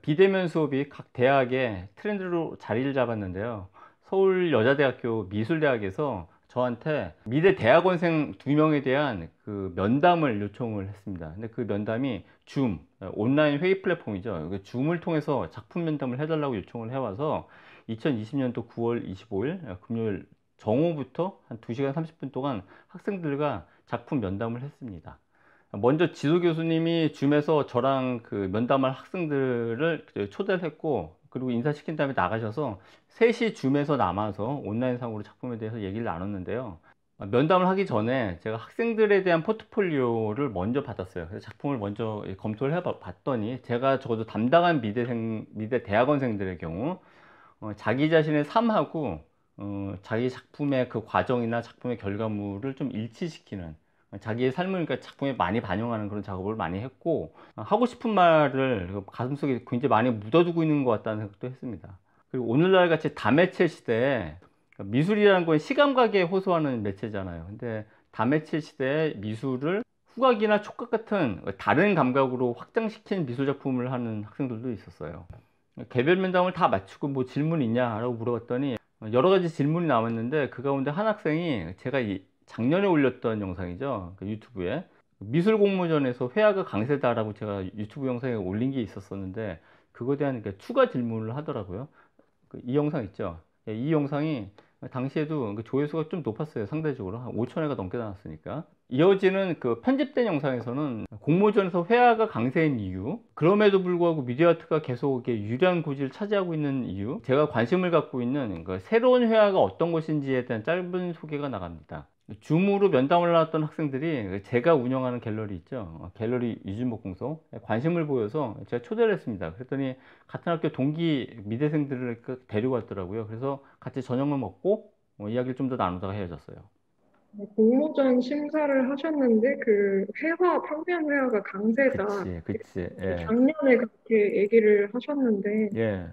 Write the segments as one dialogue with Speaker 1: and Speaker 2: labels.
Speaker 1: 비대면 수업이 각 대학의 트렌드로 자리를 잡았는데요. 서울여자대학교 미술대학에서 저한테 미대 대학원생 2명에 대한 그 면담을 요청을 했습니다. 근데 그 면담이 줌, 온라인 회의 플랫폼이죠. 줌을 통해서 작품 면담을 해달라고 요청을 해와서 2020년도 9월 25일 금요일 정오부터 한 2시간 30분 동안 학생들과 작품 면담을 했습니다. 먼저 지도 교수님이 줌에서 저랑 그 면담할 학생들을 초대를 했고, 그리고 인사시킨 다음에 나가셔서 셋이 줌에서 남아서 온라인상으로 작품에 대해서 얘기를 나눴는데요. 면담을 하기 전에 제가 학생들에 대한 포트폴리오를 먼저 받았어요. 그래서 작품을 먼저 검토를 해봤더니, 제가 적어도 담당한 미대 대학원생들의 경우 자기 자신의 삶하고 자기 작품의 그 과정이나 작품의 결과물을 좀 일치시키는, 자기의 삶을 그러니까 작품에 많이 반영하는 그런 작업을 많이 했고, 하고 싶은 말을 가슴속에 굉장히 많이 묻어두고 있는 것 같다는 생각도 했습니다. 그리고 오늘날 같이 다매체 시대에 미술이라는 건 시감각에 호소하는 매체잖아요. 근데 다매체 시대에 미술을 후각이나 촉각 같은 다른 감각으로 확장시킨 미술 작품을 하는 학생들도 있었어요. 개별 면담을 다 마치고 뭐 질문 있냐라고 물어봤더니 여러 가지 질문이 나왔는데, 그 가운데 한 학생이 제가 작년에 올렸던 영상이죠. 그 유튜브에 미술 공모전에서 회화가 강세다라고 제가 유튜브 영상에 올린 게 있었었는데, 그거에 대한 추가 질문을 하더라고요. 이 영상 있죠. 이 영상이 당시에도 그 조회수가 좀 높았어요. 상대적으로 한 5천회가 넘게 나왔으니까. 이어지는 그 편집된 영상에서는 공모전에서 회화가 강세인 이유, 그럼에도 불구하고 미디어아트가 계속 이렇게 유리한 고지를 차지하고 있는 이유, 제가 관심을 갖고 있는 그 새로운 회화가 어떤 것인지에 대한 짧은 소개가 나갑니다. 줌으로 면담을 나왔던 학생들이 제가 운영하는 갤러리 있죠. 갤러리 유진목공소 관심을 보여서 제가 초대를 했습니다. 그랬더니 같은 학교 동기 미대생들을 데리고 왔더라고요. 그래서 같이 저녁을 먹고 이야기를 좀 더 나누다가 헤어졌어요.
Speaker 2: 공모전 심사를 하셨는데 그 회화, 평면 회화가 강세다.
Speaker 1: 그치, 그치, 예,
Speaker 2: 작년에 그렇게 얘기를 하셨는데
Speaker 1: 예,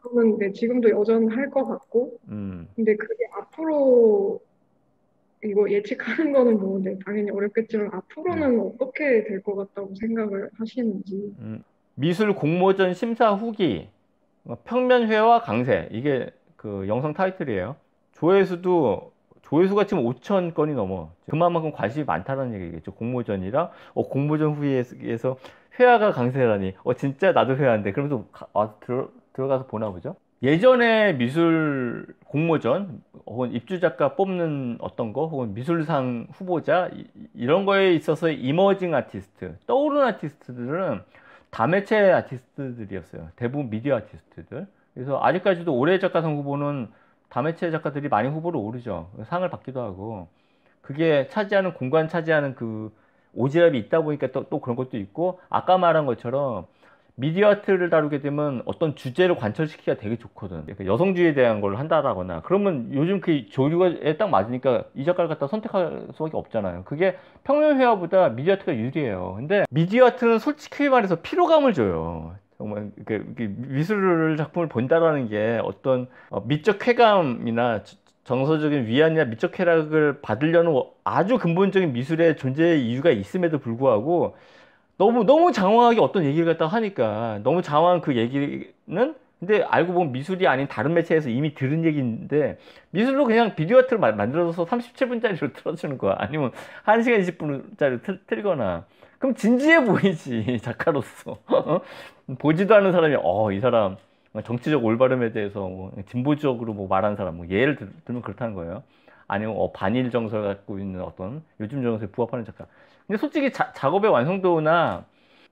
Speaker 2: 그러면 네, 지금도 여전할 것 같고
Speaker 1: 음.
Speaker 2: 근데 그게 앞으로 이거 예측하는 거는 뭐 네, 당연히 어렵겠지만
Speaker 1: 음.
Speaker 2: 앞으로는 어떻게 될 것 같다고 생각을 하시는지.
Speaker 1: 미술 공모전 심사 후기, 평면회화 강세, 이게 그 영상 타이틀이에요. 조회수가 지금 5천 건이 넘어. 그만큼 관심이 많다는 얘기겠죠. 공모전이라 공모전 후기에서 회화가 강세라니, 진짜 나도 회화인데, 그러면서 들어가서 보나 보죠. 예전에 미술 공모전 혹은 입주작가 뽑는 어떤 거, 혹은 미술상 후보자, 이런 거에 있어서 이머징 아티스트, 떠오르는 아티스트들은 다매체 아티스트들이었어요. 대부분 미디어 아티스트들. 그래서 아직까지도 올해 작가상 후보는 다매체 작가들이 많이 후보로 오르죠. 상을 받기도 하고. 그게 공간 차지하는 그 오지랖이 있다 보니까 또 그런 것도 있고, 아까 말한 것처럼 미디어 아트를 다루게 되면 어떤 주제를 관철시키기가 되게 좋거든. 그러니까 여성주의에 대한 걸 한다라거나 그러면 요즘 그 조류에 딱 맞으니까 이 작가를 갖다 선택할 수밖에 없잖아요. 그게 평면 회화보다 미디어 아트가 유리해요. 근데 미디어 아트는 솔직히 말해서 피로감을 줘요. 정말 미술 작품을 본다라는 게 어떤 미적 쾌감이나 정서적인 위안이나 미적 쾌락을 받으려는 아주 근본적인 미술의 존재 이유가 있음에도 불구하고, 너무 장황하게 어떤 얘기를 갖다 하니까, 너무 장황한 그 얘기는, 근데 알고 보면 미술이 아닌 다른 매체에서 이미 들은 얘기인데, 미술로 그냥 비디오 아트를 만들어서 37분짜리로 틀어주는 거야. 아니면 1시간 20분짜리로 틀거나. 그럼 진지해 보이지, 작가로서. 보지도 않은 사람이, 이 사람 정치적 올바름에 대해서 뭐 진보적으로 뭐 말하는 사람, 뭐 예를 들면 그렇다는 거예요. 아니면 반일 정서를 갖고 있는 어떤 요즘 정서에 부합하는 작가. 근데 솔직히 작업의 완성도나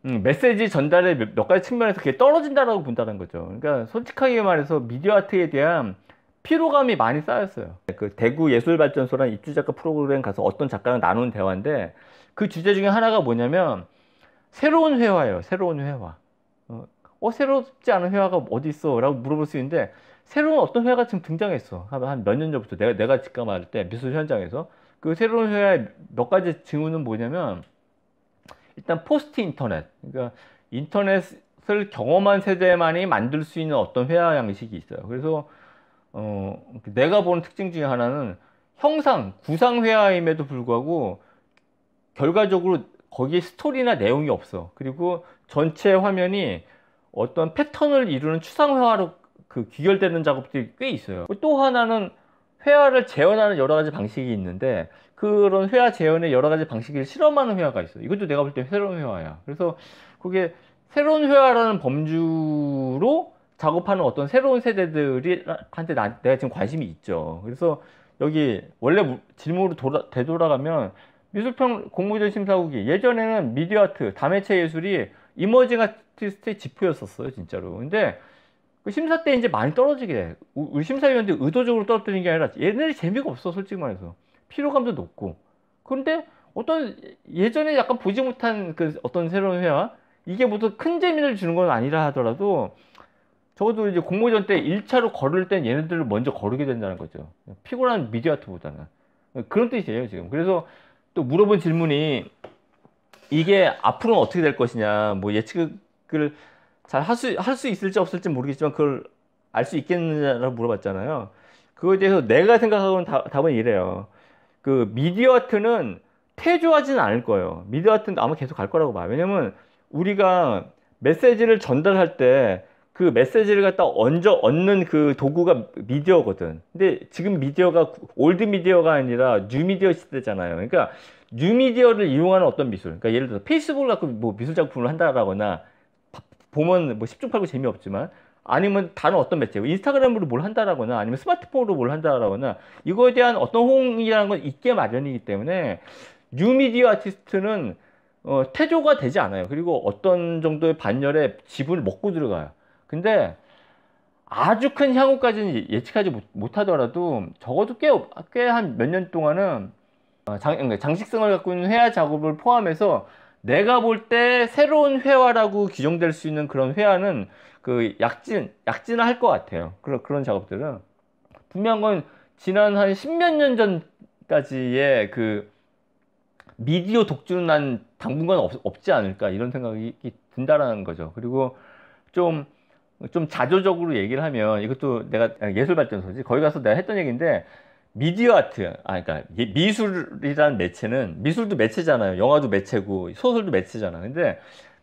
Speaker 1: 메시지 전달의 몇 가지 측면에서 그게 떨어진다라고 본다는 거죠. 그러니까 솔직하게 말해서 미디어 아트에 대한 피로감이 많이 쌓였어요. 그 대구 예술발전소라는 입주작가 프로그램 가서 어떤 작가랑 나눈 대화인데, 그 주제 중에 하나가 뭐냐면 새로운 회화예요. 새로운 회화. 새롭지 않은 회화가 어디 있어? 라고 물어볼 수 있는데, 새로운 어떤 회화가 지금 등장했어. 한 몇 년 전부터 내가 직감할 때 미술 현장에서. 그 새로운 회화의 몇 가지 징후는 뭐냐면, 일단 포스트 인터넷. 그러니까 인터넷을 경험한 세대만이 만들 수 있는 어떤 회화 양식이 있어요. 그래서 내가 보는 특징 중에 하나는 구상 회화임에도 불구하고 결과적으로 거기에 스토리나 내용이 없어. 그리고 전체 화면이 어떤 패턴을 이루는 추상회화로 그 귀결되는 작업들이 꽤 있어요. 또 하나는 회화를 재현하는 여러 가지 방식이 있는데 그런 회화 재현의 여러 가지 방식을 실험하는 회화가 있어요. 이것도 내가 볼 때 새로운 회화야. 그래서 그게 새로운 회화라는 범주로 작업하는 어떤 새로운 세대들이 한테 내가 지금 관심이 있죠. 그래서 여기 원래 질문으로 되돌아가면 미술평 공모전 심사국이 예전에는 미디어 아트, 다매체 예술이 이머징 아티스트의 지표였었어요, 진짜로. 근데 그 심사 때 이제 많이 떨어지게 돼. 우리 심사위원들이 의도적으로 떨어뜨리는 게 아니라 얘네들이 재미가 없어, 솔직히 말해서. 피로감도 높고. 그런데 어떤 예전에 약간 보지 못한 그 어떤 새로운 회화? 이게 무슨 큰 재미를 주는 건 아니라 하더라도 적어도 이제 공모전 때 1차로 걸을 땐 얘네들을 먼저 거르게 된다는 거죠. 피곤한 미디어 아트보다는. 그런 뜻이에요, 지금. 그래서 또 물어본 질문이 이게 앞으로는 어떻게 될 것이냐, 뭐 예측을 잘 할 수 있을지 없을지 모르겠지만 그걸 알 수 있겠느냐라고 물어봤잖아요. 그거에 대해서 내가 생각하고는 답은 이래요. 그 미디어 아트는 퇴조하지는 않을 거예요. 미디어 아트는 아마 계속 갈 거라고 봐요. 왜냐면 우리가 메시지를 전달할 때 그 메시지를 갖다 얻는 그 도구가 미디어거든. 근데 지금 미디어가 올드 미디어가 아니라 뉴 미디어 시대잖아요. 그러니까 뉴 미디어를 이용하는 어떤 미술. 그러니까 예를 들어서 페이스북을 갖고 뭐 미술 작품을 한다라거나 보면 뭐 10중 8구 재미없지만 아니면 다른 어떤 매체, 인스타그램으로 뭘 한다라거나 아니면 스마트폰으로 뭘 한다라거나 이거에 대한 어떤 호응이라는 건 있게 마련이기 때문에 뉴미디어 아티스트는 태조가 되지 않아요. 그리고 어떤 정도의 반열에 지분을 먹고 들어가요. 근데 아주 큰 향후까지는 예측하지 못하더라도 적어도 꽤 한 몇 년 동안은 그러니까 장식성을 갖고 있는 회화 작업을 포함해서 내가 볼 때 새로운 회화라고 규정될 수 있는 그런 회화는 그 약진을 할 것 같아요. 그런 작업들은. 분명한 건 지난 한 십몇 년 전까지의 그 미디어 독주는 난 당분간 없지 않을까 이런 생각이 든다라는 거죠. 그리고 좀, 좀 자조적으로 얘기를 하면 이것도 내가 예술발전소지. 거기 가서 내가 했던 얘기인데 미디어 아트, 그러니까 미술이란 매체는 미술도 매체잖아요. 영화도 매체고 소설도 매체잖아. 근데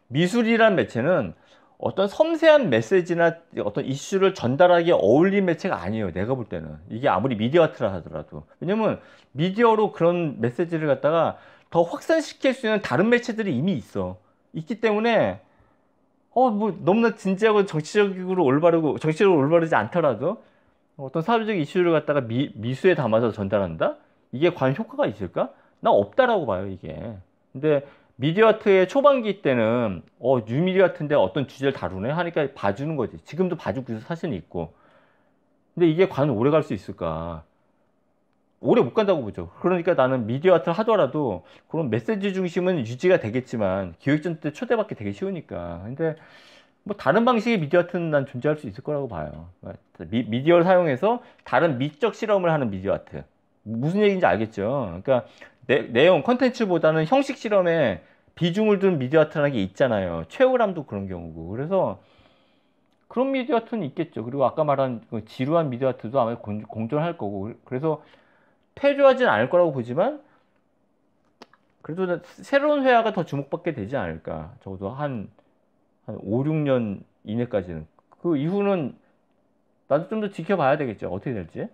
Speaker 1: 미술이란 매체는 어떤 섬세한 메시지나 어떤 이슈를 전달하기에 어울린 매체가 아니에요. 내가 볼 때는. 이게 아무리 미디어 아트라 하더라도. 왜냐면 미디어로 그런 메시지를 갖다가 더 확산시킬 수 있는 다른 매체들이 이미 있어. 있기 때문에 뭐 너무나 진지하고 정치적으로 올바르지 않더라도 어떤 사회적 이슈를 갖다가 미수에 담아서 전달한다? 이게 과연 효과가 있을까? 나 없다라고 봐요, 이게. 근데 미디어 아트의 초반기 때는 뉴미디어 아트인데 어떤 주제를 다루네 하니까 봐주는 거지. 지금도 봐주고 있어, 사실은 있고. 근데 이게 과연 오래 갈 수 있을까? 오래 못 간다고 보죠. 그러니까 나는 미디어 아트를 하더라도 그런 메시지 중심은 유지가 되겠지만 기획전 때 초대받기 되게 쉬우니까. 근데 뭐 다른 방식의 미디어 아트는 난 존재할 수 있을 거라고 봐요. 미디어를 사용해서 다른 미적 실험을 하는 미디어 아트. 무슨 얘기인지 알겠죠? 그러니까 내용, 컨텐츠보다는 형식 실험에 비중을 둔 미디어 아트라는 게 있잖아요. 최후람도 그런 경우고. 그래서 그런 미디어 아트는 있겠죠. 그리고 아까 말한 그 지루한 미디어 아트도 아마 공존할 거고. 그래서 퇴조하진 않을 거라고 보지만 그래도 새로운 회화가 더 주목받게 되지 않을까. 적어도 한 5, 6년 이내까지는. 그 이후는 나도 좀 더 지켜봐야 되겠죠. 어떻게 될지.